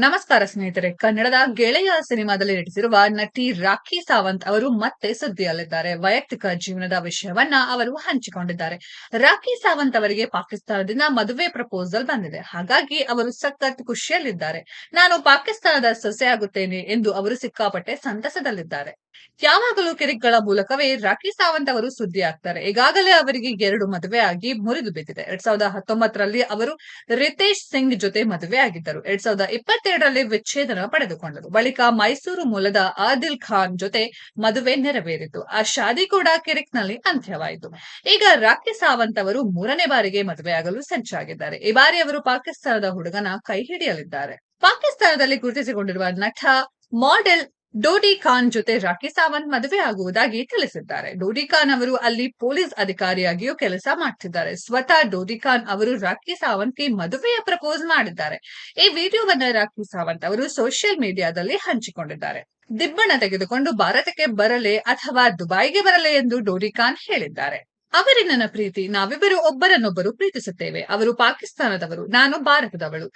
ನಮಸ್ಕಾರ ಸ್ನೇಹಿತರೆ. ಕನ್ನಡದ ಗೆಳೆಯ ಸಿನಿಮಾದಲ್ಲಿ ನಟಿಸಿರುವ ನಟಿ ರಾಖಿ ಸಾವಂತ್ ಅವರು ಮತ್ತೆ ಸುದ್ದಿಯಲ್ಲಿದ್ದಾರೆ. ವೈಯಕ್ತಿಕ ಜೀವನದ ವಿಷಯವನ್ನ ಅವರು ಹಂಚಿಕೊಂಡಿದ್ದಾರೆ. ರಾಖಿ ಸಾವಂತ್ ಅವರಿಗೆ ಪಾಕಿಸ್ತಾನದಿಂದ ಮದುವೆ ಪ್ರಪೋಸಲ್ ಬಂದಿದೆ. ಹಾಗಾಗಿ ಅವರು ಸಖತ್ ಖುಷಿಯಲ್ಲಿದ್ದಾರೆ. ನಾನು ಪಾಕಿಸ್ತಾನದ ಸೊಸೆಯಾಗುತ್ತೇನೆ ಎಂದು ಅವರು ಸಿಕ್ಕಾಪಟ್ಟೆ ಸಂತಸದಲ್ಲಿದ್ದಾರೆ. ಯಾವಾಗಲೂ ಕಿರಿಕ್ಗಳ ಮೂಲಕವೇ ರಾಖಿ ಸಾವಂತ್ ಅವರು ಸುದ್ದಿ ಆಗ್ತಾರೆ. ಈಗಾಗಲೇ ಅವರಿಗೆ 2 ಮದುವೆ ಆಗಿ ಮುರಿದು ಬಿದ್ದಿದೆ. 2019ರಲ್ಲಿ ಅವರು ರಿತೇಶ್ ಸಿಂಗ್ ಜೊತೆ ಮದುವೆ ಆಗಿದ್ದರು. 2022ರಲ್ಲಿ ವಿಚ್ಛೇದನ ಪಡೆದುಕೊಂಡರು. ಬಳಿಕ ಮೈಸೂರು ಮೂಲದ ಆದಿಲ್ ಖಾನ್ ಜೊತೆ ಮದುವೆ ನೆರವೇರಿತು. ಆ ಶಾದಿ ಕೂಡ ಕಿರಿಕ್ನಲ್ಲಿ ಅಂತ್ಯವಾಯಿತು. ಈಗ ರಾಖಿ ಸಾವಂತ್ ಅವರು 3ನೇ ಬಾರಿಗೆ ಮದುವೆಯಾಗಲು ಸಜ್ಜಾಗಿದ್ದಾರೆ. ಈ ಬಾರಿ ಅವರು ಪಾಕಿಸ್ತಾನದ ಹುಡುಗನ ಕೈ ಹಿಡಿಯಲಿದ್ದಾರೆ. ಪಾಕಿಸ್ತಾನದಲ್ಲಿ ಗುರುತಿಸಿಕೊಂಡಿರುವ ನಟ ಮಾಡೆಲ್ ಡೋಡಿ ಖಾನ್ ಜೊತೆ ರಾಖಿ ಸಾವಂತ್ ಮದುವೆ ಆಗುವುದಾಗಿ ತಿಳಿಸಿದ್ದಾರೆ. ಡೋಡಿ ಖಾನ್ ಅವರು ಅಲ್ಲಿ ಪೊಲೀಸ್ ಅಧಿಕಾರಿಯಾಗಿಯೂ ಕೆಲಸ ಮಾಡ್ತಿದ್ದಾರೆ. ಸ್ವತಃ ಡೋಡಿ ಖಾನ್ ಅವರು ರಾಖಿ ಸಾವಂತ್ಗೆ ಮದುವೆಯ ಪ್ರಪೋಸ್ ಮಾಡಿದ್ದಾರೆ. ಈ ವಿಡಿಯೋವನ್ನ ರಾಖಿ ಸಾವಂತ್ ಅವರು ಸೋಷಿಯಲ್ ಮೀಡಿಯಾದಲ್ಲಿ ಹಂಚಿಕೊಂಡಿದ್ದಾರೆ. ದಿಬ್ಬಣ ತೆಗೆದುಕೊಂಡು ಭಾರತಕ್ಕೆ ಬರಲೇ ಅಥವಾ ದುಬೈಗೆ ಬರಲೇ ಎಂದು ಡೋಡಿ ಖಾನ್ ಹೇಳಿದ್ದಾರೆ. ಅವರೇ ನನ್ನ ಪ್ರೀತಿ, ನಾವಿಬ್ಬರು ಒಬ್ಬರನ್ನೊಬ್ಬರು ಪ್ರೀತಿಸುತ್ತೇವೆ. ಅವರು ಪಾಕಿಸ್ತಾನದವರು, ನಾನು ಭಾರತದವಳು.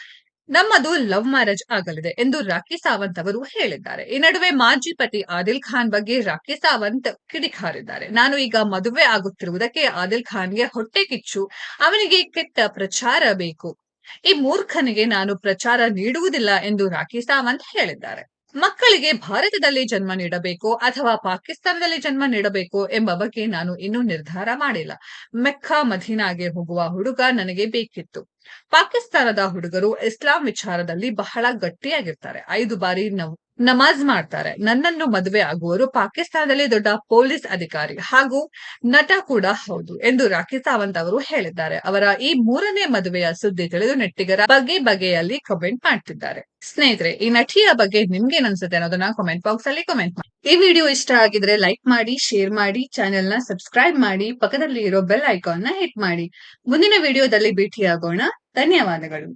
ನಮ್ಮದು ಲವ್ ಮ್ಯಾರೇಜ್ ಆಗಲಿದೆ ಎಂದು ರಾಖಿ ಸಾವಂತ್ ಅವರು ಹೇಳಿದ್ದಾರೆ. ಈ ನಡುವೆ ಮಾಜಿ ಪತಿ ಆದಿಲ್ ಖಾನ್ ಬಗ್ಗೆ ರಾಖಿ ಸಾವಂತ್ ಕಿಡಿಕಾರಿದ್ದಾರೆ. ನಾನು ಈಗ ಮದುವೆ ಆಗುತ್ತಿರುವುದಕ್ಕೆ ಆದಿಲ್ ಖಾನ್ಗೆ ಹೊಟ್ಟೆ ಕಿಚ್ಚು, ಅವನಿಗೆ ಕೆಟ್ಟ ಪ್ರಚಾರ ಬೇಕು. ಈ ಮೂರ್ಖನಿಗೆ ನಾನು ಪ್ರಚಾರ ನೀಡುವುದಿಲ್ಲ ಎಂದು ರಾಖಿ ಸಾವಂತ್ ಹೇಳಿದ್ದಾರೆ. ಮಕ್ಕಳಿಗೆ ಭಾರತದಲ್ಲಿ ಜನ್ಮ ನೀಡಬೇಕೋ ಅಥವಾ ಪಾಕಿಸ್ತಾನದಲ್ಲಿ ಜನ್ಮ ನೀಡಬೇಕೋ ಎಂಬ ಬಗ್ಗೆ ನಾನು ಇನ್ನೂ ನಿರ್ಧಾರ ಮಾಡಿಲ್ಲ. ಮೆಕ್ಕಾ ಮದೀನಾಗೆ ಹೋಗುವ ಹುಡುಗ ನನಗೆ ಬೇಕಿತ್ತು. ಪಾಕಿಸ್ತಾನದ ಹುಡುಗರು ಇಸ್ಲಾಂ ವಿಚಾರದಲ್ಲಿ ಬಹಳ ಗಟ್ಟಿಯಾಗಿರ್ತಾರೆ. 5 ಬಾರಿ ನಮಾಜ್ ಮಾಡ್ತಾರೆ. ನನ್ನನ್ನು ಮದುವೆ ಆಗುವರು ಪಾಕಿಸ್ತಾನದಲ್ಲಿ ದೊಡ್ಡ ಪೊಲೀಸ್ ಅಧಿಕಾರಿ ಹಾಗೂ ನಟ ಕೂಡ ಹೌದು ಎಂದು ರಾಖಿ ಸಾವಂತ್ ಅವರು ಹೇಳಿದ್ದಾರೆ. ಅವರ ಈ 3ನೇ ಮದುವೆಯ ಸುದ್ದಿ ತಿಳಿದು ನೆಟ್ಟಿಗರ ಬಗೆಯಲ್ಲಿ ಕಮೆಂಟ್ ಮಾಡ್ತಿದ್ದಾರೆ. ಸ್ನೇಹಿತರೆ, ಈ ನಟಿಯ ಬಗ್ಗೆ ನಿಮ್ಗೆ ಅನ್ಸುತ್ತೆ ಅನ್ನೋದನ್ನ ಕಾಮೆಂಟ್ ಬಾಕ್ಸ್ ಅಲ್ಲಿ ಕಾಮೆಂಟ್ ಮಾಡಿ. ಈ ವಿಡಿಯೋ ಇಷ್ಟ ಆಗಿದ್ರೆ ಲೈಕ್ ಮಾಡಿ, ಶೇರ್ ಮಾಡಿ, ಚಾನೆಲ್ ನ ಸಬ್ಸ್ಕ್ರೈಬ್ ಮಾಡಿ, ಪಕ್ಕದಲ್ಲಿ ಇರೋ ಬೆಲ್ ಐಕಾನ್ ನ ಹಿಟ್ ಮಾಡಿ. ಮುಂದಿನ ವಿಡಿಯೋದಲ್ಲಿ ಭೇಟಿಯಾಗೋಣ. ಧನ್ಯವಾದಗಳು.